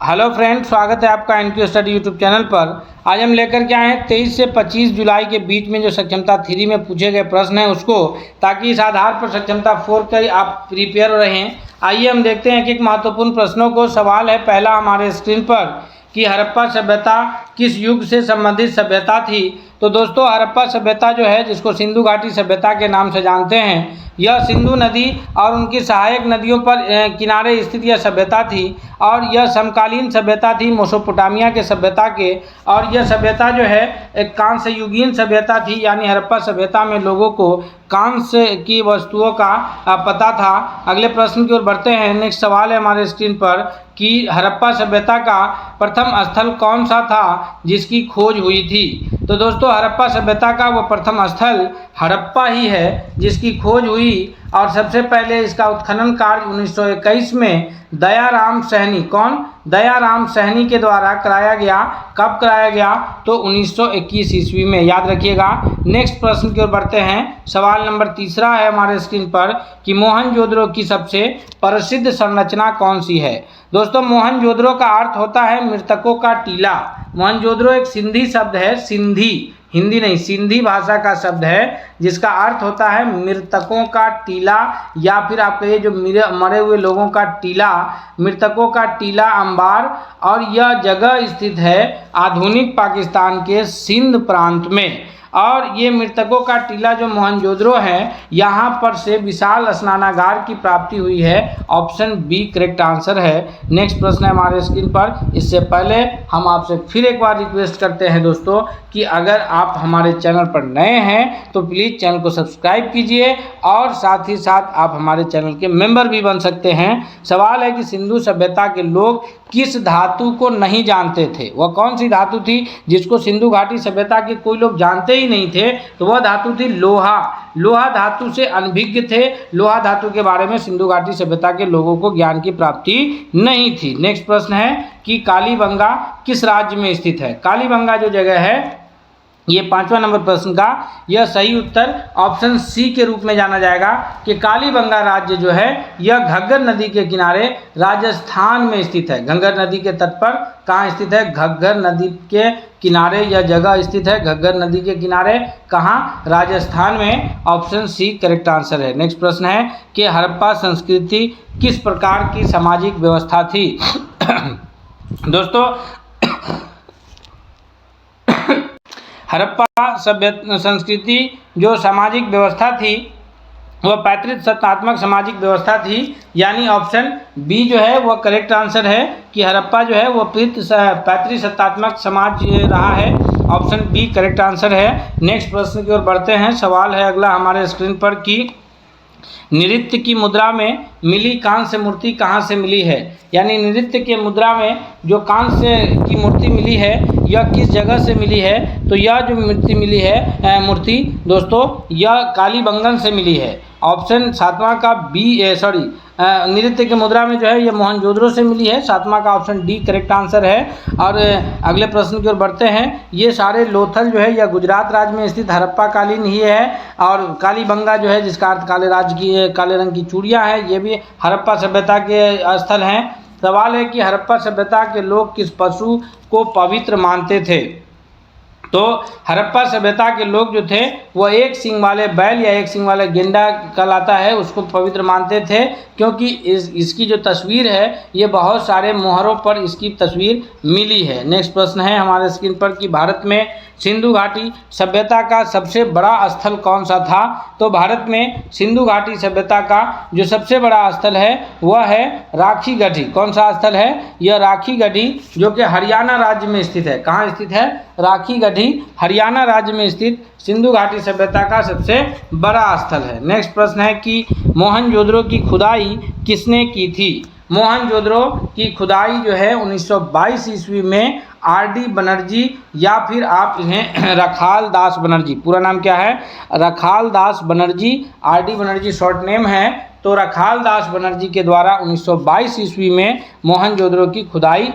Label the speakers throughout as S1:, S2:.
S1: Hello friend, स्वागत है आपका एनक्यू स्टडी यूट्यूब चैनल पर। आज हम लेकर के आए हैं 23 से 25 जुलाई के बीच में जो सक्षमता 3 में पूछे गए प्रश्न हैं उसको, ताकि इस आधार पर सक्षमता 4 के आप प्रिपेयर रहें। आइए हम देखते हैं एक महत्वपूर्ण प्रश्नों को। सवाल है पहला हमारे स्क्रीन पर कि हड़प्पा सभ्यता किस युग से संबंधित सभ्यता थी। तो दोस्तों, हड़प्पा सभ्यता जो है, जिसको सिंधु घाटी सभ्यता के नाम से जानते हैं, यह सिंधु नदी और उनकी सहायक नदियों पर किनारे स्थित यह सभ्यता थी और यह समकालीन सभ्यता थी मेसोपोटामिया के सभ्यता के। और यह सभ्यता जो है एक कांस्य युगीन सभ्यता थी, यानी हड़प्पा सभ्यता में लोगों को कांस्य की वस्तुओं का पता था। अगले प्रश्न की ओर बढ़ते हैं। नेक्स्ट सवाल है हमारे स्क्रीन पर कि हड़प्पा सभ्यता का प्रथम स्थल कौन सा था जिसकी खोज हुई थी। तो दोस्तों, हड़प्पा सभ्यता का वो प्रथम स्थल हड़प्पा ही है जिसकी खोज हुई और सबसे पहले इसका उत्खनन कार्य 1921 में दयाराम सहनी, कौन? दयाराम सहनी के द्वारा कराया गया। कब कराया गया? तो 1921 ईस्वी में, याद रखिएगा। नेक्स्ट प्रश्न की ओर बढ़ते हैं। सवाल नंबर तीसरा है हमारे स्क्रीन पर कि मोहनजोदड़ो की सबसे प्रसिद्ध संरचना कौन सी है। दोस्तों, मोहनजोदड़ो का अर्थ होता है मृतकों का टीला। मोहनजोदड़ो एक सिंधी शब्द है, सिंधी, हिंदी नहीं, सिंधी भाषा का शब्द है जिसका अर्थ होता है मृतकों का टीला, या फिर आप कहिए जो मरे हुए लोगों का टीला, मृतकों का टीला अंबार। और यह जगह स्थित है आधुनिक पाकिस्तान के सिंध प्रांत में। और ये मृतकों का टीला जो मोहनजोदड़ो है, यहाँ पर से विशाल स्नानागार की प्राप्ति हुई है। ऑप्शन बी करेक्ट आंसर है। नेक्स्ट प्रश्न है हमारे स्क्रीन पर। इससे पहले हम आपसे फिर एक बार रिक्वेस्ट करते हैं दोस्तों कि अगर आप हमारे चैनल पर नए हैं तो प्लीज़ चैनल को सब्सक्राइब कीजिए और साथ ही साथ आप हमारे चैनल के मेंबर भी बन सकते हैं। सवाल है कि सिंधु सभ्यता के लोग किस धातु को नहीं जानते थे। वह कौन सी धातु थी जिसको सिंधु घाटी सभ्यता के कोई लोग जानते ही नहीं थे? तो वह धातु थी लोहा। लोहा धातु से अनभिज्ञ थे। लोहा धातु के बारे में सिंधु घाटी सभ्यता के लोगों को ज्ञान की प्राप्ति नहीं थी। नेक्स्ट प्रश्न है कि कालीबंगा किस राज्य में स्थित है। कालीबंगा जो जगह है, ये 5वां नंबर प्रश्न का यह सही उत्तर ऑप्शन सी के रूप में जाना जाएगा कि कालीबंगा राज्य जो है यह घग्गर नदी के किनारे राजस्थान में स्थित है। घग्गर नदी के तट पर कहाँ स्थित है? घग्गर नदी के किनारे यह जगह स्थित है। घग्गर नदी के किनारे कहाँ? राजस्थान में। ऑप्शन सी करेक्ट आंसर है। नेक्स्ट प्रश्न है कि हड़प्पा संस्कृति किस प्रकार की सामाजिक व्यवस्था थी। दोस्तों, हड़प्पा संस्कृति जो सामाजिक व्यवस्था थी वह पैतृक सत्तात्मक सामाजिक व्यवस्था थी, यानी ऑप्शन बी जो है वह करेक्ट आंसर है कि हड़प्पा जो है वह पैतृक सत्तात्मक समाज रहा है। ऑप्शन बी करेक्ट आंसर है। नेक्स्ट प्रश्न की ओर बढ़ते हैं। सवाल है अगला हमारे स्क्रीन पर कि नृत्य की मुद्रा में मिली कांस्य मूर्ति कहाँ से मिली है। यानी नृत्य के मुद्रा में जो कांस्य की मूर्ति मिली है यह किस जगह से मिली है। तो यह जो मूर्ति मिली है मूर्ति दोस्तों, यह कालीबंगन से मिली है। ऑप्शन 7वां का बी, नृत्य के मुद्रा में जो है यह मोहनजोदड़ो से मिली है। 7वां का ऑप्शन डी करेक्ट आंसर है। और अगले प्रश्न की ओर बढ़ते हैं। ये सारे लोथल जो है यह गुजरात राज्य में स्थित हड़प्पा कालीन ही है। और कालीबंगा जो है जिसका अर्थ काले रंग की चूड़ियाँ हैं, ये भी हड़प्पा सभ्यता के स्थल हैं। सवाल है कि हड़प्पा सभ्यता के लोग किस पशु को पवित्र मानते थे। तो हड़प्पा सभ्यता के लोग जो थे वह एक सींग वाले बैल या एक सींग वाले गेंडा कहलाता है उसको पवित्र मानते थे, क्योंकि इसकी जो तस्वीर है ये बहुत सारे मोहरों पर इसकी तस्वीर मिली है। नेक्स्ट प्रश्न है हमारे स्क्रीन पर कि भारत में सिंधु घाटी सभ्यता का सबसे बड़ा स्थल कौन सा था। तो भारत में सिंधु घाटी सभ्यता का जो सबसे बड़ा स्थल है वह है राखी गढ़ी। कौन सा स्थल है? यह राखी गढ़ी, जो कि हरियाणा राज्य में स्थित है। कहाँ स्थित है? राखी गढ़ी हरियाणा राज्य में स्थित सिंधु घाटी सभ्यता का सबसे बड़ा स्थल है। नेक्स्ट प्रश्न है कि मोहनजोदड़ो की खुदाई किसने की थी। मोहनजोदड़ो की खुदाई जो है 1922 ईस्वी में आर.डी. बनर्जी, या फिर आप इन्हें रखाल दास बनर्जी, पूरा नाम क्या है? Rakhal Das Banerjee, R D. Banerjee short name है। तो रखाल दास बनर्जी के द्वारा 1922 ईस्वी में मोहनजोदड़ो की खुदाई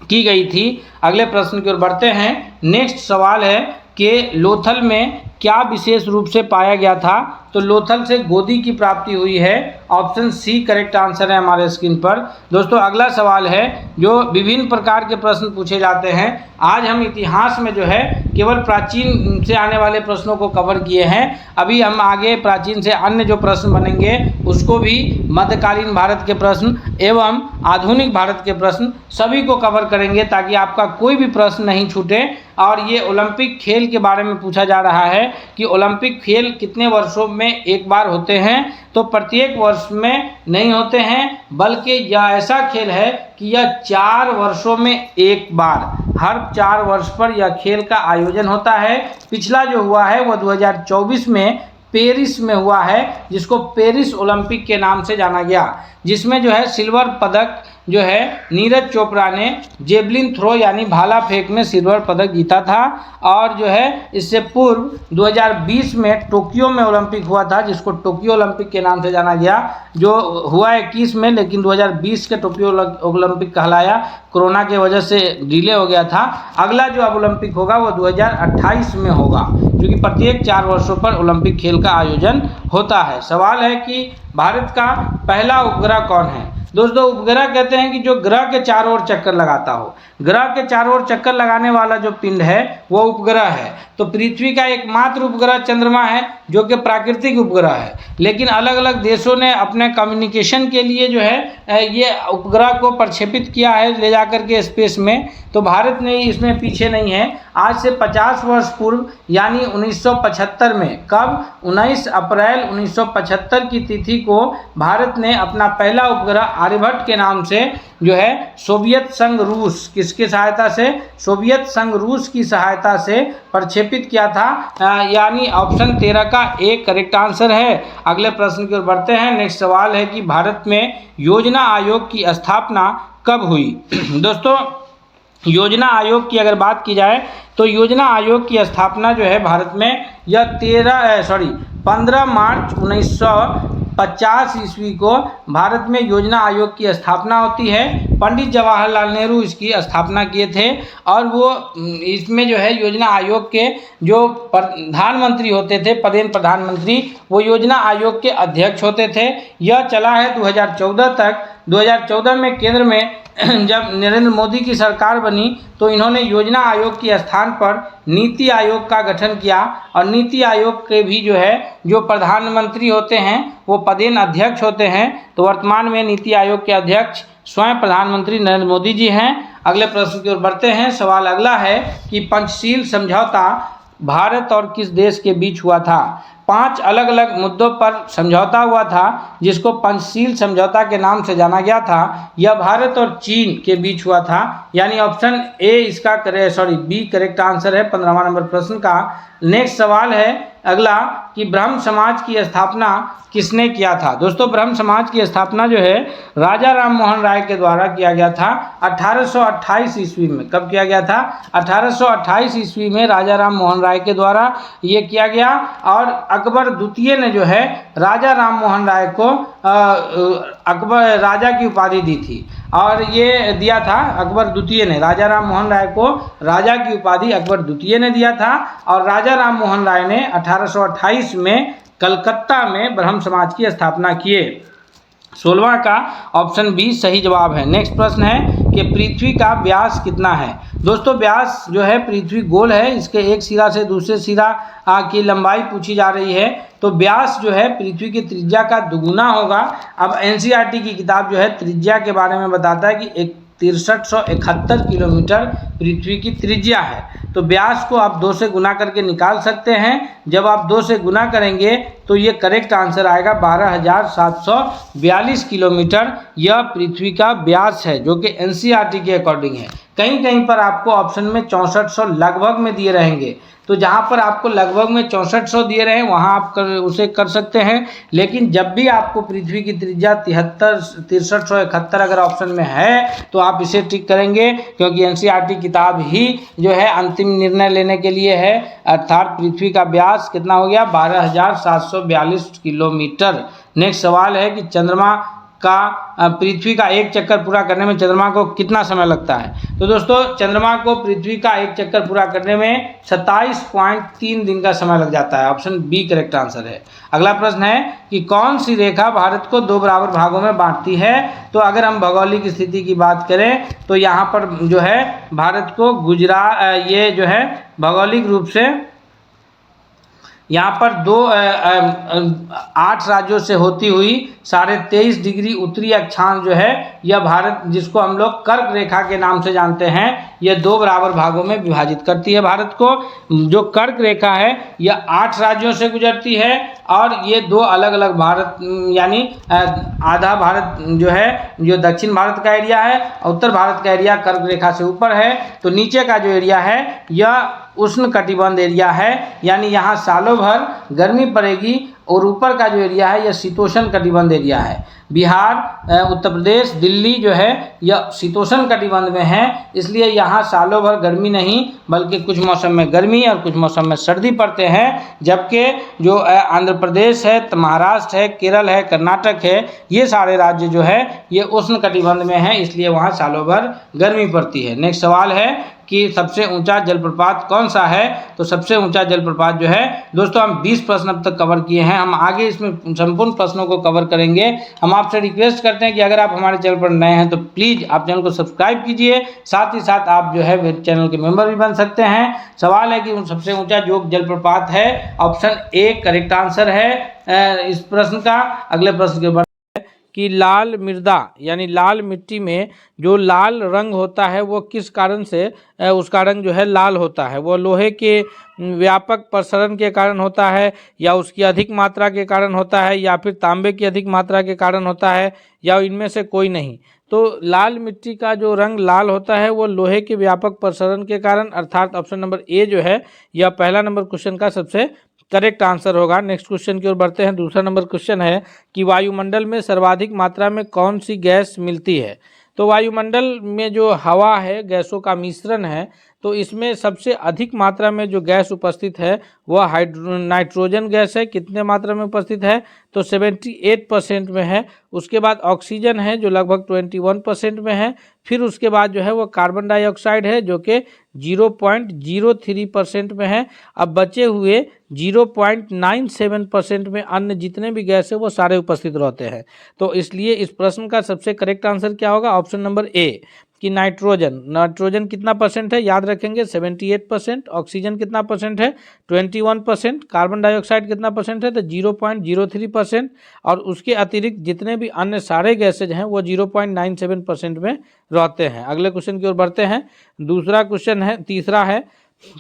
S1: की गई थी। अगले प्रश्न की ओर बढ़ते हैं। नेक्स्ट सवाल है कि लोथल में क्या विशेष रूप से पाया गया था। तो लोथल से गोदी की प्राप्ति हुई है। ऑप्शन सी करेक्ट आंसर है हमारे स्क्रीन पर। दोस्तों अगला सवाल है जो विभिन्न प्रकार के प्रश्न पूछे जाते हैं। आज हम इतिहास में जो है केवल प्राचीन से आने वाले प्रश्नों को कवर किए हैं। अभी हम आगे प्राचीन से अन्य जो प्रश्न बनेंगे उसको भी, मध्यकालीन भारत के प्रश्न एवं आधुनिक भारत के प्रश्न सभी को कवर करेंगे ताकि आपका कोई भी प्रश्न नहीं छूटे। और ये ओलंपिक खेल के बारे में पूछा जा रहा है कि ओलंपिक खेल कितने वर्षों में एक बार होते हैं, तो प्रत्येक वर्ष में नहीं होते हैं, बल्कि यह ऐसा खेल है कि यह 4 वर्षों में एक बार, हर 4 वर्ष पर यह खेल का आयोजन होता है। पिछला जो हुआ है वो 2024 में पेरिस में हुआ है, जिसको पेरिस ओलंपिक के नाम से जाना गया, जिसमें जो है सिल्वर पदक जो है नीरज चोपड़ा ने जेवलिन थ्रो यानी भाला फेंक में सिल्वर पदक जीता था। और जो है इससे पूर्व 2020 में टोक्यो में ओलंपिक हुआ था, जिसको टोक्यो ओलंपिक के नाम से जाना गया, जो हुआ 21 में, लेकिन 2020 के टोक्यो ओलंपिक कहलाया, कोरोना के वजह से डिले हो गया था। अगला जो अब ओलंपिक होगा वो 2028 में होगा, क्योंकि प्रत्येक 4 वर्षों पर ओलंपिक खेल का आयोजन होता है। सवाल है कि भारत का पहला उपग्रह कौन है। दोस्तों उपग्रह कहते हैं कि जो ग्रह के चारों ओर चक्कर लगाता हो। ग्रह के चारों ओर चक्कर लगाने वाला जो पिंड है वो उपग्रह है। तो पृथ्वी का एकमात्र उपग्रह चंद्रमा है, जो कि प्राकृतिक उपग्रह है, लेकिन अलग अलग देशों ने अपने कम्युनिकेशन के लिए जो है ये उपग्रह को प्रक्षेपित किया है ले जाकर के स्पेस में। तो भारत ने इसमें पीछे नहीं है। आज से 50 वर्ष पूर्व यानी 1975 में, कब, 19 अप्रैल 1975 की तिथि को भारत ने अपना पहला उपग्रह आर्यभट्ट के नाम से जो है सोवियत संघ रूस, किसकी सहायता से, सोवियत संघ रूस की सहायता से प्रक्षेपित किया था। यानी ऑप्शन 13 का एक करेक्ट आंसर है। अगले प्रश्न की ओर बढ़ते हैं। नेक्स्ट सवाल है कि भारत में योजना आयोग की स्थापना कब हुई। दोस्तों योजना आयोग की अगर बात की जाए तो योजना आयोग की स्थापना जो है भारत में यह 15 मार्च 1950 ईस्वी को भारत में योजना आयोग की स्थापना होती है। पंडित जवाहरलाल नेहरू इसकी स्थापना किए थे और वो इसमें जो है योजना आयोग के जो प्रधानमंत्री होते थे, पदेन प्रधानमंत्री, वो योजना आयोग के अध्यक्ष होते थे। यह चला है 2014 तक। 2014 में केंद्र में जब नरेंद्र मोदी की सरकार बनी तो इन्होंने योजना आयोग के स्थान पर नीति आयोग का गठन किया और नीति आयोग के भी जो है जो प्रधानमंत्री होते हैं वो पदेन अध्यक्ष होते हैं। तो वर्तमान में नीति आयोग के अध्यक्ष स्वयं प्रधानमंत्री नरेंद्र मोदी जी हैं। अगले प्रश्न की ओर बढ़ते हैं। सवाल अगला है कि पंचशील समझौता भारत और किस देश के बीच हुआ था। 5 अलग अलग मुद्दों पर समझौता हुआ था जिसको पंचशील समझौता के नाम से जाना गया था। यह भारत और चीन के बीच हुआ था, यानी ऑप्शन ए इसका बी करेक्ट आंसर है 15वां नंबर प्रश्न का। नेक्स्ट सवाल है अगला कि ब्रह्म समाज की स्थापना किसने किया था। दोस्तों ब्रह्म समाज की स्थापना जो है राजा राम मोहन राय के द्वारा किया गया था 1828 ईस्वी में। कब किया गया था? 1828 ईस्वी में राजा राम मोहन राय के द्वारा ये किया गया। और अकबर द्वितीय ने जो है राजा राम मोहन राय को अकबर राजा की उपाधि दी थी और ये दिया था अकबर द्वितीय ने, राजा राम मोहन राय को राजा की उपाधि अकबर द्वितीय ने दिया था। और राजा राम मोहन राय ने 1828 में कलकत्ता में ब्रह्म समाज की स्थापना किए। 16वां का ऑप्शन बी सही जवाब है। नेक्स्ट प्रश्न है कि पृथ्वी का व्यास कितना है। दोस्तों व्यास जो है पृथ्वी गोल है, इसके एक सिरा से दूसरे सिरा की लंबाई पूछी जा रही है। तो व्यास जो है पृथ्वी की त्रिज्या का दुगुना होगा। अब एनसीईआरटी की किताब जो है त्रिज्या के बारे में बताता है कि 6371 किलोमीटर पृथ्वी की त्रिज्या है। तो व्यास को आप 2 से गुना करके निकाल सकते हैं। जब आप 2 से गुना करेंगे तो ये करेक्ट आंसर आएगा 12,742 किलोमीटर। यह पृथ्वी का व्यास है जो कि एनसीईआरटी के अकॉर्डिंग है। कहीं कहीं पर आपको ऑप्शन में 6400 लगभग में दिए रहेंगे, तो जहाँ पर आपको लगभग में 6400 दिए रहे वहाँ आप उसे कर सकते हैं। लेकिन जब भी आपको पृथ्वी की त्रिज्या 6371 अगर ऑप्शन में है तो आप इसे टिक करेंगे, क्योंकि एनसीईआरटी किताब ही जो है अंतिम निर्णय लेने के लिए है। अर्थात पृथ्वी का व्यास कितना हो गया? 12,742 किलोमीटर। नेक्स्ट सवाल है कि चंद्रमा का पृथ्वी का एक चक्कर पूरा करने में चंद्रमा को कितना समय लगता है? तो दोस्तों चंद्रमा को पृथ्वी का एक चक्कर पूरा करने में 27.3 दिन का समय लग जाता है। ऑप्शन बी करेक्ट आंसर है। अगला प्रश्न है कि कौन सी रेखा भारत को 2 बराबर भागों में बांटती है? तो अगर हम भौगोलिक स्थिति की बात करें तो यहाँ पर जो है भारत को गुजरात, ये जो है भौगोलिक रूप से यहाँ पर 8 राज्यों से होती हुई 23.5 डिग्री उत्तरी अक्षांश जो है यह भारत, जिसको हम लोग कर्क रेखा के नाम से जानते हैं, यह 2 बराबर भागों में विभाजित करती है भारत को। जो कर्क रेखा है यह 8 राज्यों से गुजरती है और ये 2 अलग अलग भारत, यानी आधा भारत जो है, जो दक्षिण भारत का एरिया है, उत्तर भारत का एरिया कर्क रेखा से ऊपर है, तो नीचे का जो एरिया है यह उष्ण कटिबंध एरिया है, यानी यहाँ सालों भर गर्मी पड़ेगी, और ऊपर का जो एरिया है यह शीतोष्ण कटिबंध एरिया है। बिहार, उत्तर प्रदेश, दिल्ली जो है यह शीतोष्ण कटिबंध में है, इसलिए यहाँ सालों भर गर्मी नहीं बल्कि कुछ मौसम में गर्मी और कुछ मौसम में सर्दी पड़ते हैं। जबकि जो आंध्र प्रदेश है, महाराष्ट्र है, केरल है, कर्नाटक है, ये सारे राज्य जो है ये उष्ण कटिबंध में हैं, इसलिए वहाँ सालों भर गर्मी पड़ती है। नेक्स्ट सवाल है कि सबसे ऊंचा जलप्रपात कौन सा है? तो सबसे ऊंचा जलप्रपात जो है दोस्तों, हम 20 प्रश्न अब तक कवर किए हैं, हम आगे इसमें संपूर्ण प्रश्नों को कवर करेंगे। हम आपसे रिक्वेस्ट करते हैं कि अगर आप हमारे चैनल पर नए हैं तो प्लीज़ आप चैनल को सब्सक्राइब कीजिए, साथ ही साथ आप जो है चैनल के मेंबर भी बन सकते हैं। सवाल है कि सबसे ऊंचा जो जलप्रपात है, ऑप्शन ए करेक्ट आंसर है इस प्रश्न का। अगले प्रश्न के बाद कि लाल मृदा यानी लाल मिट्टी में जो लाल रंग होता है वो किस कारण से उसका रंग जो है लाल होता है? वो लोहे के व्यापक प्रसरण के कारण होता है, या उसकी अधिक मात्रा के कारण होता है, या फिर तांबे की अधिक मात्रा के कारण होता है, या इनमें से कोई नहीं? तो लाल मिट्टी का जो रंग लाल होता है वो लोहे के व्यापक प्रसरण के कारण, अर्थात ऑप्शन नंबर ए जो है यह पहला नंबर क्वेश्चन का सबसे करेक्ट आंसर होगा। नेक्स्ट क्वेश्चन की ओर बढ़ते हैं। दूसरा नंबर क्वेश्चन है कि वायुमंडल में सर्वाधिक मात्रा में कौन सी गैस मिलती है? तो वायुमंडल में जो हवा है, गैसों का मिश्रण है, तो इसमें सबसे अधिक मात्रा में जो गैस उपस्थित है वह नाइट्रोजन गैस है। कितने मात्रा में उपस्थित है? तो 78% में है। उसके बाद ऑक्सीजन है जो लगभग 21% में है। फिर उसके बाद जो है वो कार्बन डाइऑक्साइड है जो कि 0.03% में है। अब बचे हुए 0.97% में अन्य जितने भी गैस है वो सारे उपस्थित रहते हैं। तो इसलिए इस प्रश्न का सबसे करेक्ट आंसर क्या होगा? ऑप्शन नंबर ए कि नाइट्रोजन कितना परसेंट है? याद रखेंगे 78%। ऑक्सीजन कितना परसेंट है? 21%। कार्बन डाइऑक्साइड कितना परसेंट है? तो 0.03%। और उसके अतिरिक्त जितने भी अन्य सारे गैसेज हैं वो 0.97% में रहते हैं। अगले क्वेश्चन की ओर बढ़ते हैं। दूसरा क्वेश्चन है, तीसरा है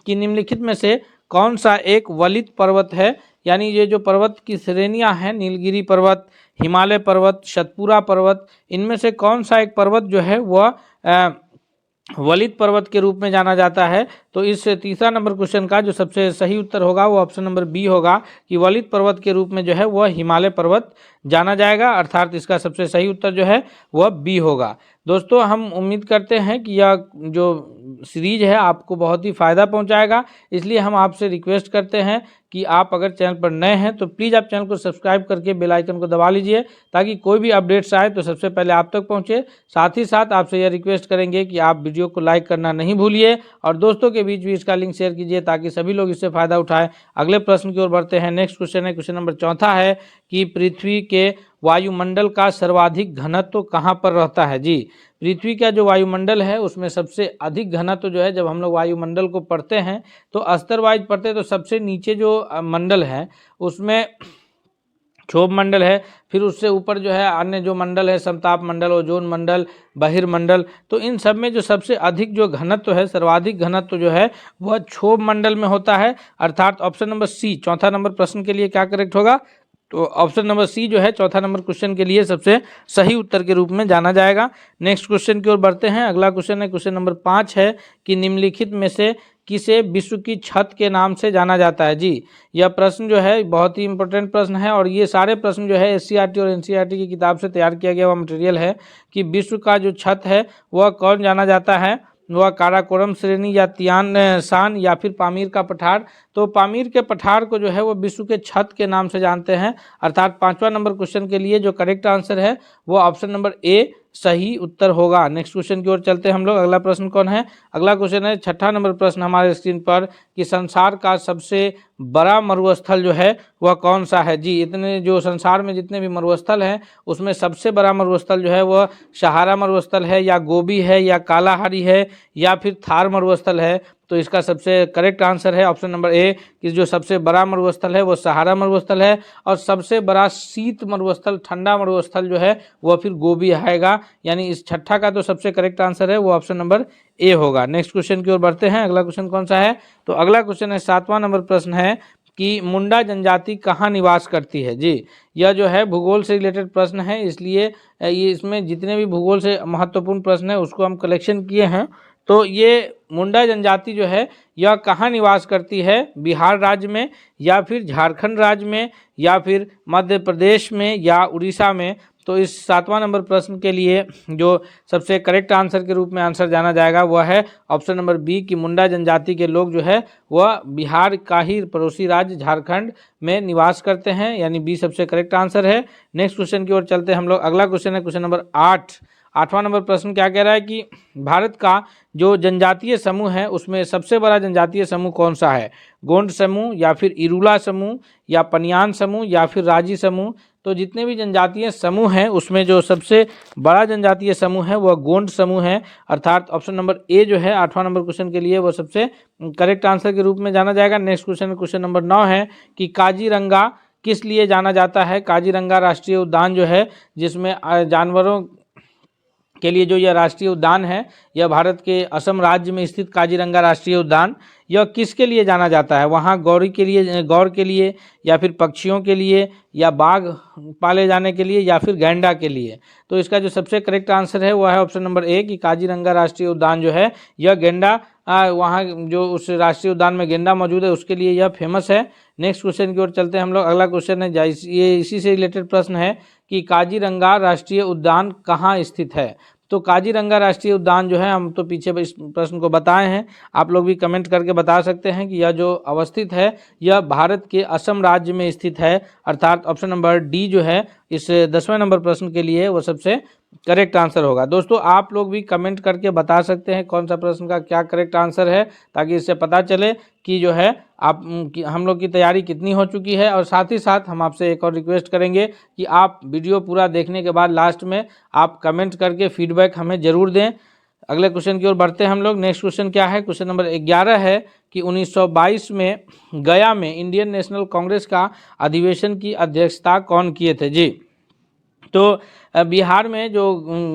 S1: कि निम्नलिखित में से कौन सा एक वलित पर्वत है? यानी ये जो पर्वत की श्रेणियां हैं, नीलगिरी पर्वत, हिमालय पर्वत, सतपुरा पर्वत, इनमें से कौन सा एक पर्वत जो है वह वलित पर्वत के रूप में जाना जाता है? तो इस तीसरा नंबर क्वेश्चन का जो सबसे सही उत्तर होगा वो ऑप्शन नंबर बी होगा कि वलित पर्वत के रूप में जो है वह हिमालय पर्वत जाना जाएगा, अर्थात इसका सबसे सही उत्तर जो है वह बी होगा। दोस्तों हम उम्मीद करते हैं कि यह जो सीरीज है आपको बहुत ही फ़ायदा पहुंचाएगा, इसलिए हम आपसे रिक्वेस्ट करते हैं कि आप अगर चैनल पर नए हैं तो प्लीज़ आप चैनल को सब्सक्राइब करके बेल आइकन को दबा लीजिए, ताकि कोई भी अपडेट्स आए तो सबसे पहले आप तक पहुंचे। साथ ही साथ आपसे यह रिक्वेस्ट करेंगे कि आप वीडियो को लाइक करना नहीं भूलिए और दोस्तों के बीच भी इसका लिंक शेयर कीजिए ताकि सभी लोग इससे फ़ायदा उठाएं। अगले प्रश्न की ओर बढ़ते हैं। नेक्स्ट क्वेश्चन है, क्वेश्चन नंबर चौथा है कि पृथ्वी के वायुमंडल का सर्वाधिक घनत्व कहाँ पर रहता है? जी, पृथ्वी का जो वायुमंडल है उसमें सबसे अधिक घनत्व जो है, जब हम लोग वायुमंडल को पढ़ते हैं तो स्तर वाइज पढ़ते हैं, तो सबसे नीचे जो मंडल है उसमें क्षोभ मंडल है, फिर उससे ऊपर जो है अन्य जो मंडल है, समताप मंडल, ओजोन मंडल, बहिर्मंडल। तो इन सब में जो सबसे अधिक जो घनत्व है, सर्वाधिक घनत्व जो है वह क्षोभ मंडल में होता है, अर्थात ऑप्शन नंबर सी चौथा नंबर प्रश्न के लिए क्या करेक्ट होगा? तो ऑप्शन नंबर सी जो है चौथा नंबर क्वेश्चन के लिए सबसे सही उत्तर के रूप में जाना जाएगा। नेक्स्ट क्वेश्चन की ओर बढ़ते हैं। अगला क्वेश्चन है, क्वेश्चन नंबर 5 है कि निम्नलिखित में से किसे विश्व की छत के नाम से जाना जाता है? जी, यह प्रश्न जो है बहुत ही इंपॉर्टेंट प्रश्न है और ये सारे प्रश्न जो है एससीईआरटी और एनसीईआरटी की किताब से तैयार किया गया हुआ मटेरियल है कि विश्व का जो छत है वह कौन जाना जाता है? वह काराकोरम श्रेणी या तियान शान या फिर पामीर का पठार। तो पामीर के पठार को जो है वो विश्व के छत के नाम से जानते हैं, अर्थात 5वां नंबर क्वेश्चन के लिए जो करेक्ट आंसर है वो ऑप्शन नंबर ए सही उत्तर होगा। नेक्स्ट क्वेश्चन की ओर चलते हैं हम लोग। अगला प्रश्न कौन है? अगला क्वेश्चन है 6ठा नंबर प्रश्न हमारे स्क्रीन पर कि संसार का सबसे बड़ा मरुस्थल जो है वह कौन सा है? जी, इतने जो संसार में जितने भी मरुस्थल हैं उसमें सबसे बड़ा मरुस्थल जो है वह सहारा मरुस्थल है, या गोबी है, या कालाहारी है, या फिर थार मरुस्थल है। तो इसका सबसे करेक्ट आंसर है ऑप्शन नंबर ए कि जो सबसे बड़ा मरुस्थल है वो सहारा मरुस्थल है, और सबसे बड़ा शीत मरुस्थल, ठंडा मरुस्थल जो है वह फिर गोबी आएगा। यानी इस 6ठा का तो सबसे करेक्ट आंसर है वो ऑप्शन नंबर ए होगा। नेक्स्ट क्वेश्चन की ओर बढ़ते हैं। अगला क्वेश्चन कौन सा है? तो अगला क्वेश्चन है 7वां नंबर प्रश्न है कि मुंडा जनजाति कहाँ निवास करती है? जी, यह जो है भूगोल से रिलेटेड प्रश्न है, इसलिए ये इसमें जितने भी भूगोल से महत्वपूर्ण प्रश्न है उसको हम कलेक्शन किए हैं। तो ये मुंडा जनजाति जो है यह कहाँ निवास करती है? बिहार राज्य में, या फिर झारखंड राज्य में, या फिर मध्य प्रदेश में, या उड़ीसा में। तो इस 7वां नंबर प्रश्न के लिए जो सबसे करेक्ट आंसर के रूप में आंसर जाना जाएगा वह है ऑप्शन नंबर बी कि मुंडा जनजाति के लोग जो है वह बिहार का ही पड़ोसी राज्य झारखंड में निवास करते हैं, यानी बी सबसे करेक्ट आंसर है। नेक्स्ट क्वेश्चन की ओर चलते हैं हम लोग। अगला क्वेश्चन है क्वेश्चन नंबर 8वां नंबर प्रश्न क्या कह रहा है कि भारत का जो जनजातीय समूह है उसमें सबसे बड़ा जनजातीय समूह कौन सा है? गोंड समूह, या फिर इरूला समूह, या पनियान समूह, या फिर राजी समूह। तो जितने भी जनजातीय समूह हैं उसमें जो सबसे बड़ा जनजातीय समूह है वह गोंड समूह है, अर्थात ऑप्शन नंबर ए जो है 8वां नंबर क्वेश्चन के लिए वह सबसे करेक्ट आंसर के रूप में जाना जाएगा। नेक्स्ट क्वेश्चन क्वेश्चन नंबर 9 है कि काजीरंगा किस लिए जाना जाता है? काजीरंगा राष्ट्रीय उद्यान जो है जिसमें जानवरों के लिए जो यह राष्ट्रीय उद्यान है, यह भारत के असम राज्य में स्थित काजीरंगा राष्ट्रीय उद्यान, यह किसके लिए जाना जाता है? वहाँ गौर के लिए, या फिर पक्षियों के लिए, या बाघ पाले जाने के लिए, या फिर गैंडा के लिए। तो इसका जो सबसे करेक्ट आंसर है वह है ऑप्शन नंबर ए कि काजीरंगा राष्ट्रीय उद्यान जो है यह गेंडा, वहाँ जो उस राष्ट्रीय उद्यान में गेंडा मौजूद है उसके लिए यह फेमस है। नेक्स्ट क्वेश्चन की ओर चलते हैं हम लोग। अगला क्वेश्चन है ये इसी से रिलेटेड प्रश्न है कि काजीरंगा राष्ट्रीय उद्यान कहाँ स्थित है? तो काजीरंगा राष्ट्रीय उद्यान जो है, हम तो पीछे इस प्रश्न को बताए हैं, आप लोग भी कमेंट करके बता सकते हैं कि यह जो अवस्थित है यह भारत के असम राज्य में स्थित है, अर्थात ऑप्शन नंबर डी जो है इस 10वें नंबर प्रश्न के लिए वो सबसे करेक्ट आंसर होगा। दोस्तों आप लोग भी कमेंट करके बता सकते हैं कौन सा प्रश्न का क्या करेक्ट आंसर है, ताकि इससे पता चले कि जो है आप हम लोग की तैयारी कितनी हो चुकी है। और साथ ही साथ हम आपसे एक और रिक्वेस्ट करेंगे कि आप वीडियो पूरा देखने के बाद लास्ट में आप कमेंट करके फीडबैक हमें ज़रूर दें। अगले क्वेश्चन की ओर बढ़ते हैं हम लोग। नेक्स्ट क्वेश्चन क्या है? क्वेश्चन नंबर 11 है कि 1922 में गया में इंडियन नेशनल कांग्रेस का अधिवेशन की अध्यक्षता कौन किए थे? जी, तो बिहार में जो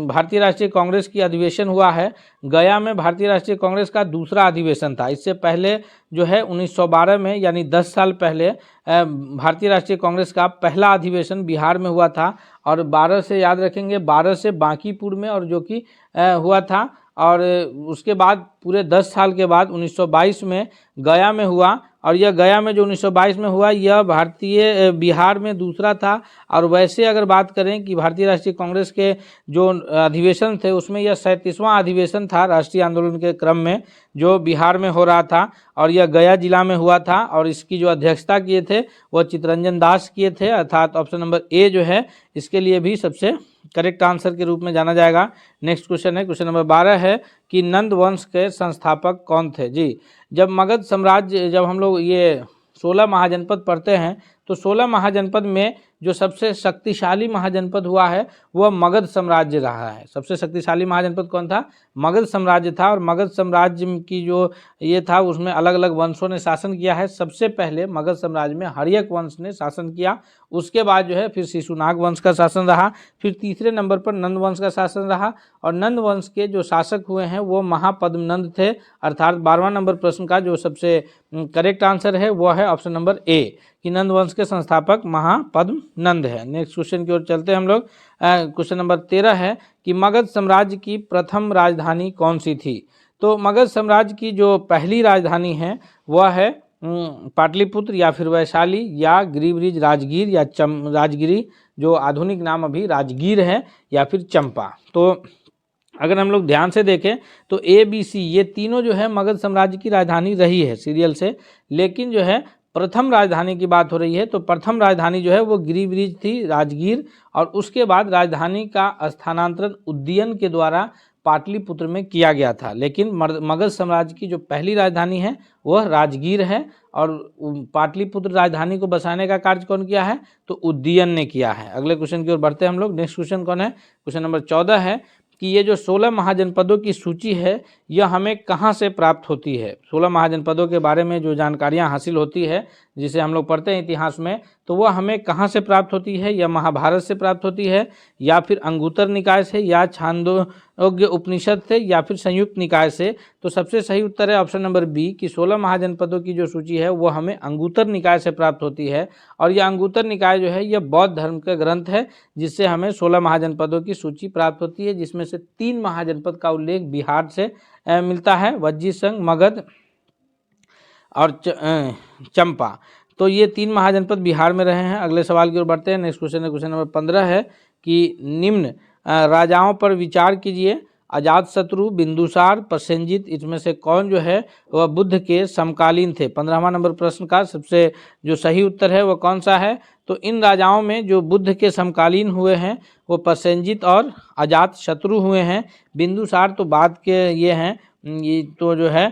S1: भारतीय राष्ट्रीय कांग्रेस की अधिवेशन हुआ है, गया में भारतीय राष्ट्रीय कांग्रेस का दूसरा अधिवेशन था। इससे पहले जो है 1912 में, यानी 10 साल पहले भारतीय राष्ट्रीय कांग्रेस का पहला अधिवेशन बिहार में हुआ था। और 12 से याद रखेंगे, 12 से बांकीपुर में, और जो कि हुआ था। और उसके बाद पूरे 10 साल के बाद 1922 में गया में हुआ। और यह गया में जो 1922 में हुआ यह भारतीय बिहार में दूसरा था। और वैसे अगर बात करें कि भारतीय राष्ट्रीय कांग्रेस के जो अधिवेशन थे उसमें यह 37वां अधिवेशन था राष्ट्रीय आंदोलन के क्रम में, जो बिहार में हो रहा था, और यह गया जिला में हुआ था। और इसकी जो अध्यक्षता किए थे वह चित्तरंजन दास किए थे, अर्थात ऑप्शन नंबर ए जो है इसके लिए भी सबसे करेक्ट आंसर के रूप में जाना जाएगा। नेक्स्ट क्वेश्चन है क्वेश्चन नंबर 12 है कि नंद वंश के संस्थापक कौन थे? जी, जब मगध साम्राज्य, जब हम लोग ये 16 महाजनपद पढ़ते हैं तो 16 महाजनपद में जो सबसे शक्तिशाली महाजनपद हुआ है वह मगध साम्राज्य रहा है। सबसे शक्तिशाली महाजनपद कौन था? मगध साम्राज्य था। और मगध साम्राज्य की जो ये था उसमें अलग अलग वंशों ने शासन किया है। सबसे पहले मगध साम्राज्य में हर्यक वंश ने शासन किया, उसके बाद जो है फिर शिशुनाग वंश का शासन रहा, फिर तीसरे नंबर पर नंद वंश का शासन रहा। और नंद वंश के जो शासक हुए हैं वो महापद्मनंद थे, अर्थात 12वां नंबर प्रश्न का जो सबसे करेक्ट आंसर है वह है ऑप्शन नंबर ए कि नंद वंश के संस्थापक महापद्मनंद है। नेक्स्ट क्वेश्चन की ओर चलते हैं हम लोग। क्वेश्चन नंबर 13 है कि मगध साम्राज्य की प्रथम राजधानी कौन सी थी? तो मगध साम्राज्य की जो पहली राजधानी है वह है पाटलिपुत्र, या फिर वैशाली, या गिरिब्रिज राजगीर, या राजगिरी जो आधुनिक नाम अभी राजगीर है, या फिर चंपा। तो अगर हम लोग ध्यान से देखें तो ABC ये तीनों जो है मगध साम्राज्य की राजधानी रही है सीरियल से, लेकिन जो है प्रथम राजधानी की बात हो रही है तो प्रथम राजधानी जो है वो गिरिब्रिज थी, राजगीर, और उसके बाद राजधानी का स्थानांतरण उद्ययन के द्वारा पाटलिपुत्र में किया गया था। लेकिन मगध साम्राज्य की जो पहली राजधानी है वह राजगीर है, और पाटलिपुत्र राजधानी को बसाने का कार्य कौन किया है, तो उद्ययन ने किया है। अगले क्वेश्चन की ओर बढ़ते हैं हम लोग। नेक्स्ट क्वेश्चन कौन है, क्वेश्चन नंबर 14 है कि ये जो 16 महाजनपदों की सूची है यह हमें कहाँ से प्राप्त होती है। 16 महाजनपदों के बारे में जो जानकारियाँ हासिल होती है, जिसे हम लोग पढ़ते हैं इतिहास में, तो वह हमें कहाँ से प्राप्त होती है, या महाभारत से प्राप्त होती है, या फिर अंगुत्तर निकाय से, या छांदोग्य उपनिषद से, या फिर संयुक्त निकाय से। तो सबसे सही उत्तर है ऑप्शन नंबर बी कि 16 महाजनपदों की जो सूची है वो हमें अंगुत्तर निकाय से प्राप्त होती है। और यह अंगुत्तर निकाय जो है यह बौद्ध धर्म का ग्रंथ है, जिससे हमें 16 महाजनपदों की सूची प्राप्त होती है, जिसमें से 3 महाजनपद का उल्लेख बिहार से मिलता है, वज्जी संघ, मगध और चंपा। तो ये 3 महाजनपद बिहार में रहे हैं। अगले सवाल की ओर बढ़ते हैं। नेक्स्ट क्वेश्चन है, क्वेश्चन नंबर 15 है कि निम्न राजाओं पर विचार कीजिए, अजातशत्रु, बिंदुसार, प्रसेनजीत, इसमें से कौन जो है वह बुद्ध के समकालीन थे। 15वां नंबर प्रश्न का सबसे जो सही उत्तर है वह कौन सा है, तो इन राजाओं में जो बुद्ध के समकालीन हुए हैं वो प्रसेनजीत और अजातशत्रु हुए हैं। बिंदुसार तो बाद के ये हैं, ये तो जो है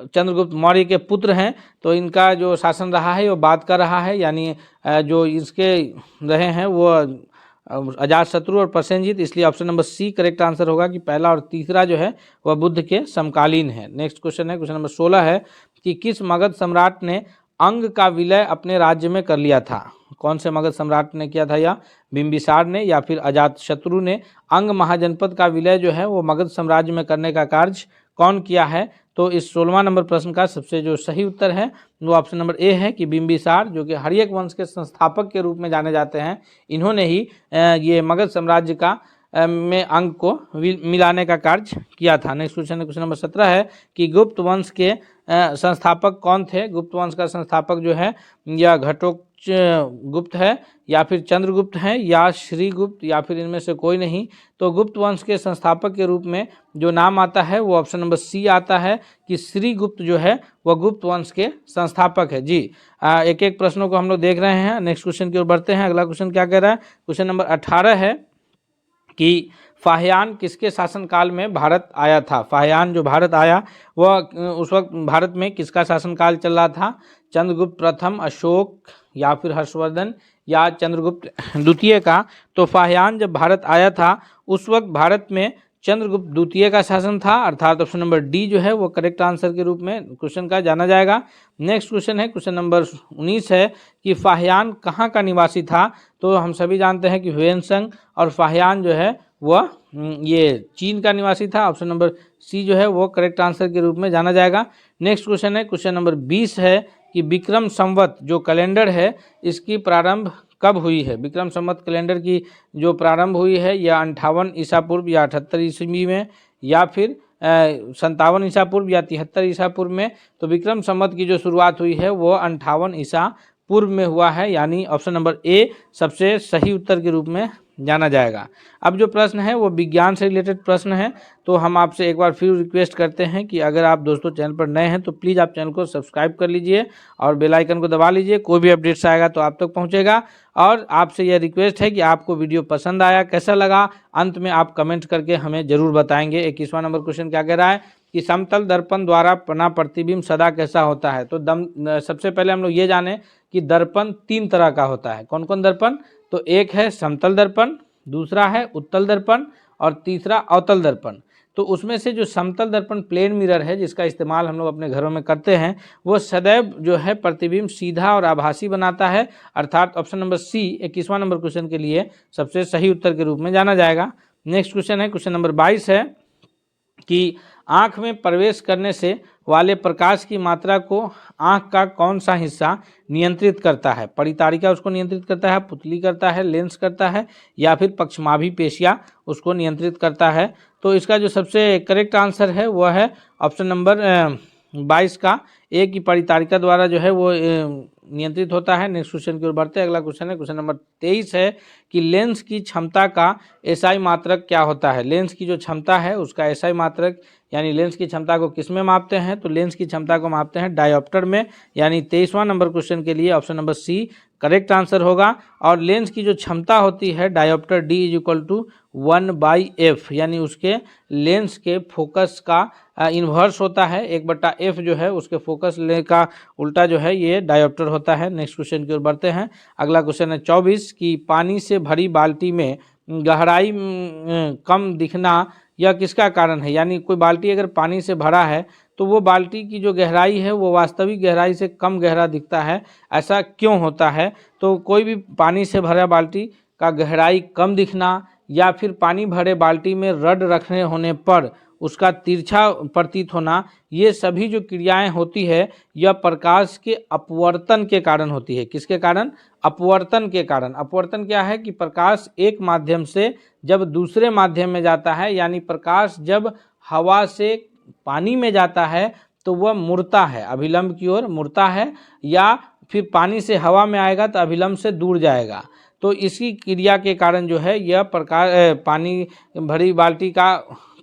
S1: चंद्रगुप्त मौर्य के पुत्र हैं, तो इनका जो शासन रहा है वो बाद का रहा है, यानी जो इसके रहे हैं वो अजातशत्रु और प्रसेनजीत, इसलिए option number C correct answer होगा कि पहला और तीसरा जो है वह बुद्ध के समकालीन है। नेक्स्ट क्वेश्चन है, क्वेश्चन नंबर 16 है कि किस मगध सम्राट ने अंग का विलय अपने राज्य में कर लिया था। कौन से मगध सम्राट ने किया था, या बिंबिसार ने या फिर अजातशत्रु ने अंग महाजनपद का विलय जो है वो मगध साम्राज्य में करने का कार्य कौन किया है। तो इस 16वां नंबर प्रश्न का सबसे जो सही उत्तर है वो ऑप्शन नंबर ए है कि बिंबिसार, जो कि हर्यक वंश के संस्थापक के रूप में जाने जाते हैं, इन्होंने ही ये मगध साम्राज्य का में अंग को मिलाने का कार्य किया था। नेक्स्ट क्वेश्चन है, क्वेश्चन नंबर 17 है कि गुप्त वंश के संस्थापक कौन थे। गुप्त वंश का संस्थापक जो है या घटोत्कच है, या फिर चंद्रगुप्त हैं, या श्रीगुप्त, या फिर इनमें से कोई नहीं। तो गुप्त वंश के संस्थापक के रूप में जो नाम आता है वो ऑप्शन नंबर सी आता है कि श्रीगुप्त जो है वह गुप्त वंश के संस्थापक है। जी एक एक प्रश्नों को हम लोग देख रहे हैं। नेक्स्ट क्वेश्चन की ओर बढ़ते हैं। अगला क्वेश्चन क्या कह रहा है, क्वेश्चन नंबर 18 है कि फाहियान किसके शासनकाल में भारत आया था। फाहियान जो भारत आया वह उस वक्त भारत में किसका शासनकाल चल रहा था, चंद्रगुप्त प्रथम, अशोक, या फिर हर्षवर्धन, या चंद्रगुप्त द्वितीय का। तो फाहियान जब भारत आया था उस वक्त भारत में चंद्रगुप्त द्वितीय का शासन था, अर्थात ऑप्शन नंबर डी जो है वो करेक्ट आंसर के रूप में क्वेश्चन का जाना जाएगा। नेक्स्ट क्वेश्चन है, क्वेश्चन नंबर 19 है कि फाहियान कहाँ का निवासी था। तो हम सभी जानते हैं कि ह्वेनसंग, और फाहियान जो है वह ये चीन का निवासी था, ऑप्शन नंबर सी जो है वो करेक्ट आंसर के रूप में जाना जाएगा। नेक्स्ट क्वेश्चन है, क्वेश्चन नंबर 20 है कि विक्रम संवत जो कैलेंडर है इसकी प्रारंभ कब हुई है। विक्रम संवत कैलेंडर की जो प्रारंभ हुई है या 58 ईसा पूर्व या 78 ईस्वी में, या फिर 57 ईसा पूर्व या 73 ईसा पूर्व में। तो विक्रम संवत की जो शुरुआत हुई है वो 58 ईसा पूर्व में हुआ है, यानी ऑप्शन नंबर ए सबसे सही उत्तर के रूप में जाना जाएगा। अब जो प्रश्न है वो विज्ञान से रिलेटेड प्रश्न है, तो हम आपसे एक बार फिर रिक्वेस्ट करते हैं कि अगर आप दोस्तों चैनल पर नए हैं तो प्लीज़ आप चैनल को सब्सक्राइब कर लीजिए और बेल आइकन को दबा लीजिए, कोई भी अपडेट्स आएगा तो आप तक पहुंचेगा। और आपसे यह रिक्वेस्ट है कि आपको वीडियो पसंद आया, कैसा लगा, अंत में आप कमेंट करके हमें ज़रूर बताएंगे। 21वां नंबर क्वेश्चन क्या कह रहा है कि समतल दर्पण द्वारा बना प्रतिबिंब सदा कैसा होता है। तो सबसे पहले हम लोग ये जाने कि दर्पण 3 तरह का होता है। कौन कौन दर्पण, तो एक है समतल दर्पण, दूसरा है उत्तल दर्पण, और तीसरा अवतल दर्पण। तो उसमें से जो समतल दर्पण प्लेन मिरर है जिसका इस्तेमाल हम लोग अपने घरों में करते हैं, वो सदैव जो है प्रतिबिंब सीधा और आभासी बनाता है, अर्थात ऑप्शन नंबर सी 21वां नंबर क्वेश्चन के लिए सबसे सही उत्तर के रूप में जाना जाएगा। नेक्स्ट क्वेश्चन है, क्वेश्चन नंबर 22 है कि आँख में प्रवेश करने से वाले प्रकाश की मात्रा को आँख का कौन सा हिस्सा नियंत्रित करता है। परितारिका उसको नियंत्रित करता है, पुतली करता है, लेंस करता है, या फिर पक्षमाभी पेशिया उसको नियंत्रित करता है। तो इसका जो सबसे करेक्ट आंसर है वह है ऑप्शन नंबर 22 का ए की परितारिका द्वारा जो है वो नियंत्रित होता है। नेक्स्ट क्वेश्चन की ओर बढ़ते हैं। अगला क्वेश्चन है क्वेश्चन नंबर 23 है कि लेंस की क्षमता का एसआई मात्रक क्या होता है। लेंस की जो क्षमता है उसका एसआई मात्रक यानी लेंस की क्षमता को किस में मापते हैं, तो लेंस की क्षमता को मापते हैं डायोप्टर में, यानी 23वां नंबर क्वेश्चन के लिए option number C correct answer होगा। और लेंस की जो क्षमता होती है dioptre D is equal to 1/f, यानी उसके लेंस के फोकस का इन्वर्स होता है, 1/f जो है उसके फोकस ले का उल्टा जो है ये डायोप्टर होता है। नेक्स्ट क्वेश्चन की ओर बढ़ते हैं। अगला क्वेश्चन है 24 कि पानी से भरी बाल्टी में गहराई कम दिखना यह किसका कारण है। यानी कोई बाल्टी अगर पानी से भरा है तो वो बाल्टी की जो गहराई है वो वास्तविक गहराई से कम गहरा दिखता है, ऐसा क्यों होता है। तो कोई भी पानी से भरा बाल्टी का गहराई कम दिखना या फिर पानी भरे बाल्टी में रड रखने होने पर उसका तिरछा प्रतीत होना, ये सभी जो क्रियाएं होती है यह प्रकाश के अपवर्तन के कारण होती है। किसके कारण? अपवर्तन के कारण। अपवर्तन क्या है कि प्रकाश एक माध्यम से जब दूसरे माध्यम में जाता है, यानी प्रकाश जब हवा से पानी में जाता है तो वह मुड़ता है, अभिलंब की ओर मुड़ता है, या फिर पानी से हवा में आएगा तो अभिलंब से दूर जाएगा। तो इसी क्रिया के कारण जो है यह प्रकाश पानी भरी बाल्टी का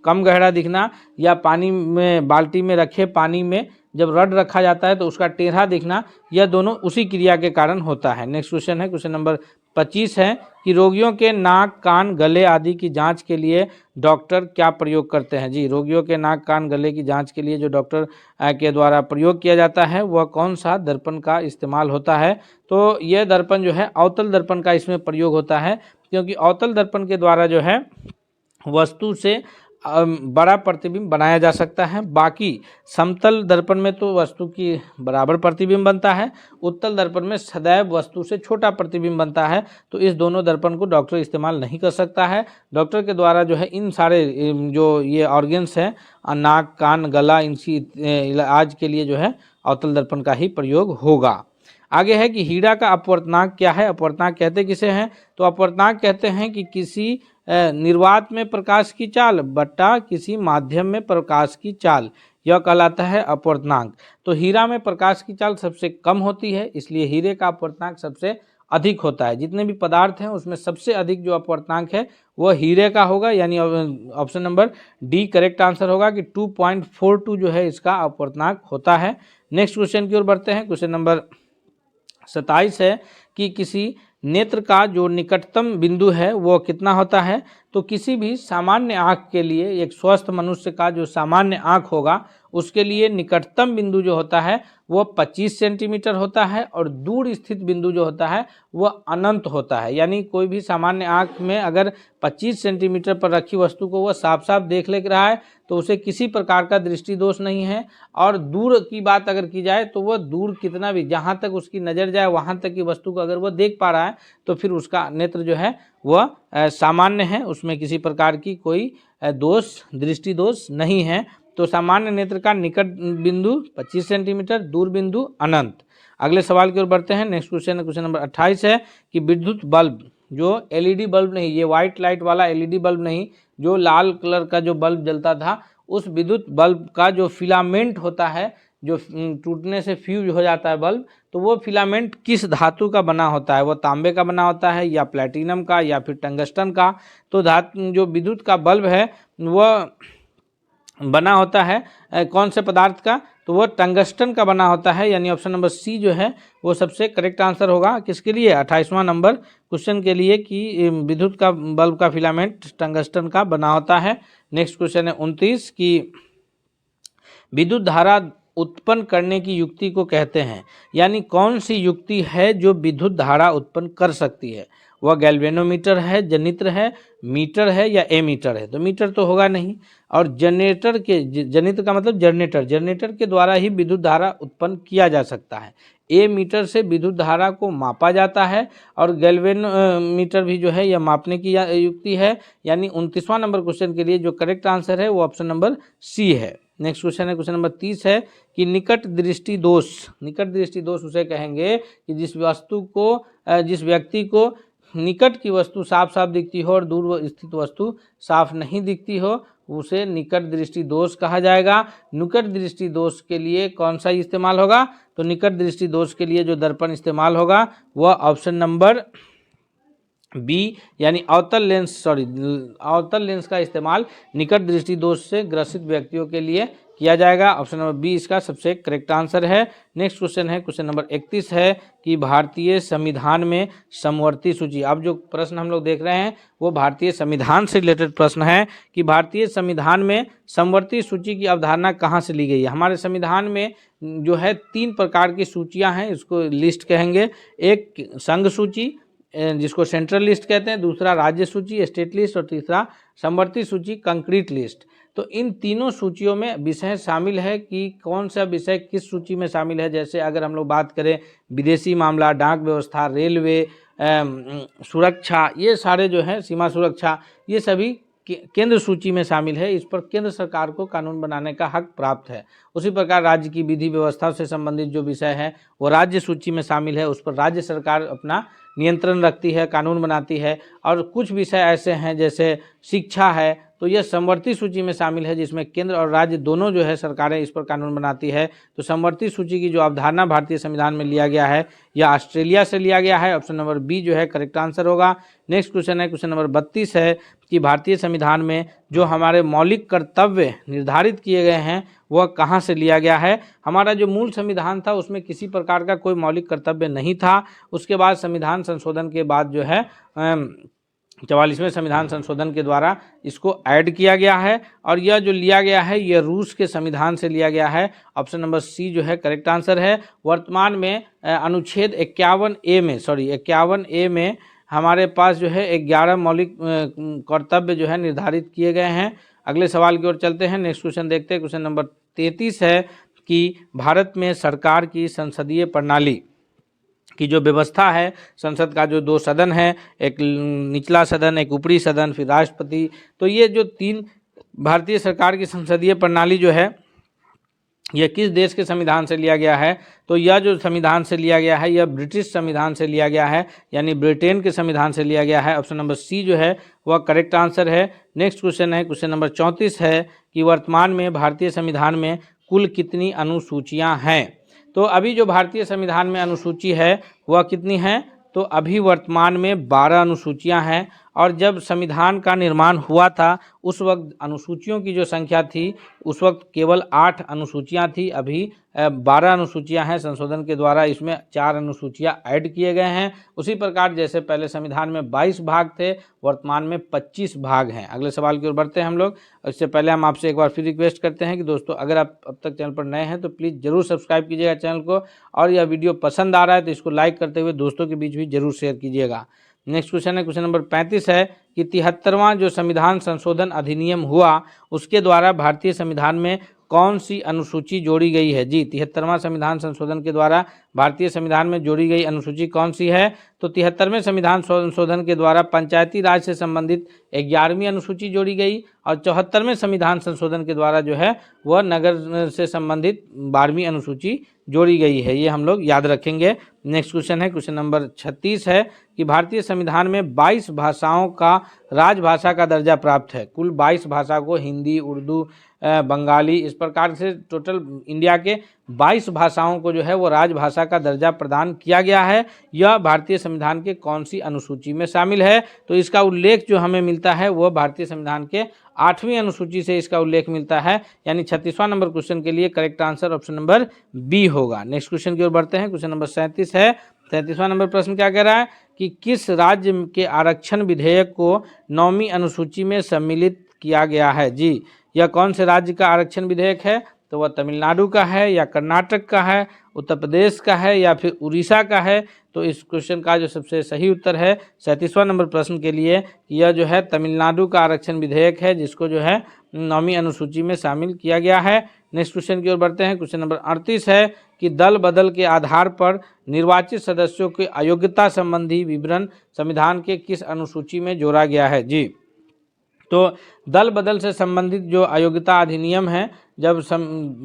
S1: कम गहरा दिखना या पानी में बाल्टी में रखे पानी में जब रड रखा जाता है तो उसका टेढ़ा दिखना, यह दोनों उसी क्रिया के कारण होता है। नेक्स्ट क्वेश्चन है क्वेश्चन नंबर 25 है कि रोगियों के नाक कान गले आदि की जांच के लिए डॉक्टर क्या प्रयोग करते हैं। जी, रोगियों के नाक कान गले की जांच के लिए जो डॉक्टर के द्वारा प्रयोग किया जाता है वह कौन सा दर्पण का इस्तेमाल होता है। तो यह दर्पण जो है अवतल दर्पण का इसमें प्रयोग होता है, क्योंकि अवतल दर्पण के द्वारा जो है वस्तु से बड़ा प्रतिबिंब बनाया जा सकता है। बाकी समतल दर्पण में तो वस्तु की बराबर प्रतिबिंब बनता है, उत्तल दर्पण में सदैव वस्तु से छोटा प्रतिबिंब बनता है। तो इस दोनों दर्पण को डॉक्टर इस्तेमाल नहीं कर सकता है। डॉक्टर के द्वारा जो है इन सारे जो ये ऑर्गन्स हैं नाक कान गला, इनकी इलाज के लिए जो है अवतल दर्पण का ही प्रयोग होगा। आगे है कि हीरा का अपवर्तनांक क्या है। अपवर्तनांक कहते किसे हैं, तो अपवर्तनांक कहते हैं कि किसी निर्वात में प्रकाश की चाल बट्टा किसी माध्यम में प्रकाश की चाल, यह कहलाता है अपवर्तनांक। तो हीरा में प्रकाश की चाल सबसे कम होती है, इसलिए हीरे का अपवर्तनांक सबसे अधिक होता है। जितने भी पदार्थ हैं उसमें सबसे अधिक जो अपवर्तनांक है वह हीरे का होगा, यानी option number D correct answer होगा कि 2.42 जो है इसका अपवर्तनांक होता है। नेक्स्ट क्वेश्चन की ओर बढ़ते हैं। क्वेश्चन नंबर 27 है कि किसी नेत्र का जो निकटतम बिंदु है वो कितना होता है। तो किसी भी सामान्य आँख के लिए, एक स्वस्थ मनुष्य का जो सामान्य आँख होगा उसके लिए निकटतम बिंदु जो होता है वो 25 सेंटीमीटर होता है, और दूर स्थित बिंदु जो होता है वह अनंत होता है। यानी कोई भी सामान्य आँख में अगर 25 सेंटीमीटर पर रखी वस्तु को वह साफ साफ देख ले रहा है तो उसे किसी प्रकार का दृष्टि दोष नहीं है। और दूर की बात अगर की जाए तो वह दूर कितना भी, जहाँ तक उसकी नज़र जाए वहाँ तक की वस्तु को अगर वह देख पा रहा है तो फिर उसका नेत्र जो है वह सामान्य है, उसमें किसी प्रकार की कोई दोष दृष्टि दोष नहीं है। तो सामान्य नेत्र का निकट बिंदु 25 सेंटीमीटर, दूर बिंदु अनंत। अगले सवाल की ओर बढ़ते हैं। नेक्स्ट क्वेश्चन है क्वेश्चन नंबर 28 है कि विद्युत बल्ब, जो एलईडी बल्ब नहीं, ये व्हाइट लाइट वाला एलईडी बल्ब नहीं, जो लाल कलर का जो बल्ब जलता था, उस विद्युत बल्ब का जो फिलामेंट होता है, जो टूटने से फ्यूज हो जाता है बल्ब, तो वो फिलामेंट किस धातु का बना होता है। वो तांबे का बना होता है या प्लैटिनम का या फिर टंगस्टन का। तो जो विद्युत का बल्ब है वह बना होता है कौन से पदार्थ का, तो वो टंगस्टन का बना होता है, यानी ऑप्शन नंबर सी जो है वो सबसे करेक्ट आंसर होगा। किसके लिए? 28वां नंबर क्वेश्चन के लिए कि विद्युत का बल्ब का फिलामेंट टंगस्टन का बना होता है। नेक्स्ट क्वेश्चन है 29 कि विद्युत धारा उत्पन्न करने की युक्ति को कहते हैं, यानी कौन सी युक्ति है जो विद्युत धारा उत्पन्न कर सकती है। वह गैल्वेनोमीटर है, जनित्र है, मीटर है या एमीटर है। तो मीटर तो होगा नहीं, और जनरेटर के, जनित्र का मतलब जनरेटर, जनरेटर के द्वारा ही विद्युत धारा उत्पन्न किया जा सकता है। ए मीटर से विद्युत धारा को मापा जाता है, और गैल्वेनोमीटर भी जो है यह मापने की युक्ति है। यानी 29वां नंबर क्वेश्चन के लिए जो करेक्ट आंसर है वो ऑप्शन नंबर सी है। नेक्स्ट क्वेश्चन है क्वेश्चन नंबर 30 है कि निकट दृष्टि दोष, निकट दृष्टि दोष उसे कहेंगे कि जिस व्यक्ति को निकट की वस्तु साफ साफ दिखती हो और दूर स्थित वस्तु साफ नहीं दिखती हो, उसे निकट दृष्टि दोष कहा जाएगा। निकट दृष्टि दोष के लिए कौन सा इस्तेमाल होगा, तो निकट दृष्टि दोष के लिए जो दर्पण इस्तेमाल होगा वह ऑप्शन नंबर बी यानी अवतल लेंस का इस्तेमाल निकट दृष्टि दोष से ग्रसित व्यक्तियों के लिए किया जाएगा। ऑप्शन नंबर बी इसका सबसे करेक्ट आंसर है। नेक्स्ट क्वेश्चन है, क्वेश्चन नंबर 31 है कि भारतीय संविधान में समवर्ती सूची। अब जो प्रश्न हम लोग देख रहे हैं वो भारतीय संविधान से रिलेटेड प्रश्न है कि भारतीय संविधान में समवर्ती सूची की अवधारणा कहाँ से ली गई है। हमारे संविधान में जो है 3 प्रकार की सूचियाँ हैं, इसको लिस्ट कहेंगे। एक संघ सूची जिसको सेंट्रल लिस्ट कहते हैं, दूसरा राज्य सूची स्टेट लिस्ट, और तीसरा समवर्ती सूची कंक्रीट लिस्ट। तो इन तीनों सूचियों में विषय शामिल है कि कौन सा विषय किस सूची में शामिल है। जैसे अगर हम लोग बात करें विदेशी मामला, डाक व्यवस्था, रेलवे, सुरक्षा, ये सारे जो है सीमा सुरक्षा, ये सभी केंद्र सूची में शामिल है। इस पर केंद्र सरकार को कानून बनाने का हक प्राप्त है। उसी प्रकार राज्य की विधि व्यवस्था से संबंधित जो विषय है वो राज्य सूची में शामिल है, उस पर राज्य सरकार अपना नियंत्रण रखती है, कानून बनाती है। और कुछ विषय ऐसे हैं जैसे शिक्षा है, तो यह समवर्ती सूची में शामिल है जिसमें केंद्र और राज्य दोनों जो है सरकारें इस पर कानून बनाती है। तो समवर्ती सूची की जो अवधारणा भारतीय संविधान में लिया गया है यह ऑस्ट्रेलिया से लिया गया है। ऑप्शन नंबर बी जो है करेक्ट आंसर होगा। नेक्स्ट क्वेश्चन है, क्वेश्चन नंबर 32 है कि भारतीय संविधान में जो हमारे मौलिक कर्तव्य निर्धारित किए गए हैं वह कहाँ से लिया गया है। हमारा जो मूल संविधान था उसमें किसी प्रकार का कोई मौलिक कर्तव्य नहीं था। उसके बाद संविधान संशोधन के बाद जो है 44वें संविधान संशोधन के द्वारा इसको ऐड किया गया है, और यह जो लिया गया है यह रूस के संविधान से लिया गया है। ऑप्शन नंबर सी जो है करेक्ट आंसर है। वर्तमान में अनुच्छेद 51A में हमारे पास जो है 11 मौलिक कर्तव्य जो है निर्धारित किए गए हैं। अगले सवाल की ओर चलते हैं। नेक्स्ट क्वेश्चन देखते हैं। क्वेश्चन नंबर 33 है कि भारत में सरकार की संसदीय प्रणाली की जो व्यवस्था है, संसद का जो 2 सदन है, एक निचला सदन, एक ऊपरी सदन, फिर राष्ट्रपति, तो ये जो 3 भारतीय सरकार की संसदीय प्रणाली जो है यह किस देश के संविधान से लिया गया है। तो यह जो संविधान से लिया गया है यह ब्रिटिश संविधान से लिया गया है, यानी ब्रिटेन के संविधान से लिया गया है। ऑप्शन नंबर सी जो है वह करेक्ट आंसर है। नेक्स्ट क्वेश्चन है, क्वेश्चन नंबर 34 है कि वर्तमान में भारतीय संविधान में कुल कितनी अनुसूचियाँ हैं। तो अभी जो भारतीय संविधान में अनुसूची है वह कितनी है, तो अभी वर्तमान में 12 अनुसूचियां हैं। और जब संविधान का निर्माण हुआ था उस वक्त अनुसूचियों की जो संख्या थी उस वक्त केवल 8 अनुसूचियां थी। अभी 12 अनुसूचियां हैं संशोधन के द्वारा, इसमें 4 अनुसूचियां ऐड किए गए हैं। उसी प्रकार जैसे पहले संविधान में 22 भाग थे, वर्तमान में 25 भाग हैं। अगले सवाल की ओर बढ़ते हैं हम लोग। इससे पहले हम आपसे एक बार फिर रिक्वेस्ट करते हैं कि दोस्तों अगर आप अब तक चैनल पर नए हैं तो प्लीज़ ज़रूर सब्सक्राइब कीजिएगा चैनल को, और यह वीडियो पसंद आ रहा है तो इसको लाइक करते हुए दोस्तों के बीच भी जरूर शेयर कीजिएगा। नेक्स्ट क्वेश्चन है, क्वेश्चन नंबर 35 है कि 73वां जो संविधान संशोधन अधिनियम हुआ उसके द्वारा भारतीय संविधान में कौन सी अनुसूची जोड़ी गई है। जी, 73वां संविधान संशोधन के द्वारा भारतीय संविधान में जोड़ी गई अनुसूची कौन सी है। तो 73वें संविधान संशोधन के द्वारा पंचायती राज से संबंधित 11वीं अनुसूची जोड़ी गई, और 74वें संविधान संशोधन के द्वारा जो है वह नगर से संबंधित 12वीं अनुसूची जोड़ी गई है। ये हम लोग याद रखेंगे। नेक्स्ट क्वेश्चन है, क्वेश्चन नंबर 36 है कि भारतीय संविधान में 22 भाषाओं का राजभाषा का दर्जा प्राप्त है। कुल 22 भाषा को, हिंदी, उर्दू, बंगाली, इस प्रकार से टोटल इंडिया के 22 भाषाओं को जो है वो राजभाषा का दर्जा प्रदान किया गया है। यह भारतीय संविधान के कौन सी अनुसूची में शामिल है। तो इसका उल्लेख जो हमें मिलता है वह भारतीय संविधान के 8वीं अनुसूची से इसका उल्लेख मिलता है, यानी 36वां नंबर क्वेश्चन के लिए correct answer option number B होगा। नेक्स्ट क्वेश्चन की ओर बढ़ते हैं। क्वेश्चन नंबर 37 है। 37वां नंबर प्रश्न क्या कह रहा है कि किस राज्य के आरक्षण विधेयक को 9वीं अनुसूची में सम्मिलित किया गया है। जी, यह कौन से राज्य का आरक्षण विधेयक है, तो वह तमिलनाडु का है या कर्नाटक का है, उत्तर प्रदेश का है या फिर उड़ीसा का है। तो इस क्वेश्चन का जो सबसे सही उत्तर है 37वां नंबर प्रश्न के लिए, यह जो है तमिलनाडु का आरक्षण विधेयक है जिसको जो है 9वीं अनुसूची में शामिल किया गया है। नेक्स्ट क्वेश्चन की ओर बढ़ते हैं। क्वेश्चन नंबर 38 है कि दल बदल के आधार पर निर्वाचित सदस्यों की अयोग्यता संबंधी विवरण संविधान के किस अनुसूची में जोड़ा गया है। जी, तो दल बदल से संबंधित जो अयोग्यता अधिनियम है, जब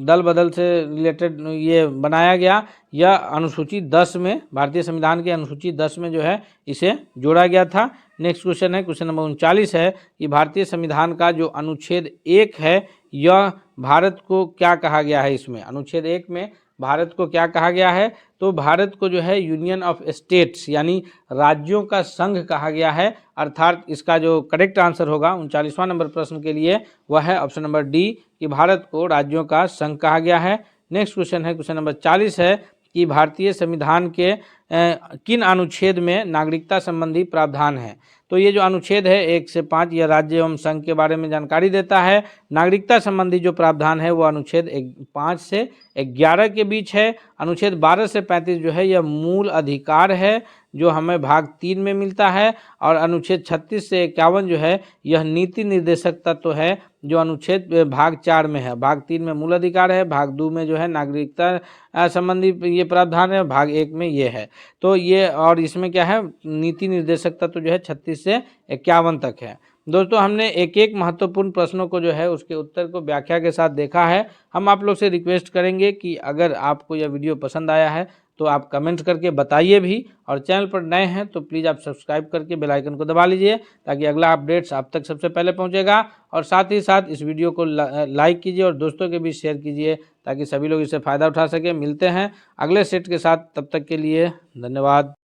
S1: दल बदल से रिलेटेड ये बनाया गया, यह अनुसूची 10 में, भारतीय संविधान की अनुसूची 10 में जो है इसे जोड़ा गया था। नेक्स्ट क्वेश्चन है, क्वेश्चन नंबर 39 है कि भारतीय संविधान का जो अनुच्छेद 1 है, यह भारत को क्या कहा गया है। इसमें अनुच्छेद 1 में भारत को क्या कहा गया है, तो भारत को जो है यूनियन ऑफ स्टेट्स यानी राज्यों का संघ कहा गया है। अर्थात इसका जो करेक्ट आंसर होगा 39वां नंबर प्रश्न के लिए वह है ऑप्शन नंबर डी कि भारत को राज्यों का संघ कहा गया है। नेक्स्ट क्वेश्चन है, क्वेश्चन नंबर 40 है कि भारतीय संविधान के किन अनुच्छेद में नागरिकता संबंधी प्रावधान है। तो ये जो अनुच्छेद है 1 से 5 यह राज्य एवं संघ के बारे में जानकारी देता है। नागरिकता संबंधी जो प्रावधान है वो अनुच्छेद 5 से 11 के बीच है। अनुच्छेद 12 से 35 जो है यह मूल अधिकार है जो हमें भाग 3 में मिलता है, और अनुच्छेद 36 से 51 जो है यह नीति निर्देशक तत्व है जो अनुच्छेद भाग 4 में है। भाग 3 में मूल अधिकार है, भाग 2 में जो है नागरिकता संबंधी ये प्रावधान है, भाग 1 में ये है। तो ये और इसमें क्या है, नीति निर्देशक तत्व जो है 36 से 51 तक है। दोस्तों हमने एक एक महत्वपूर्ण प्रश्नों को जो है उसके उत्तर को व्याख्या के साथ देखा है। हम आप लोग से रिक्वेस्ट करेंगे कि अगर आपको यह वीडियो पसंद आया है तो आप कमेंट करके बताइए भी, और चैनल पर नए हैं तो प्लीज़ आप सब्सक्राइब करके बेल आइकन को दबा लीजिए ताकि अगला अपडेट्स आप तक सबसे पहले पहुंचेगा। और साथ ही साथ इस वीडियो को लाइक कीजिए और दोस्तों के बीच शेयर कीजिए ताकि सभी लोग इससे फ़ायदा उठा सकें। मिलते हैं अगले सेट के साथ, तब तक के लिए धन्यवाद।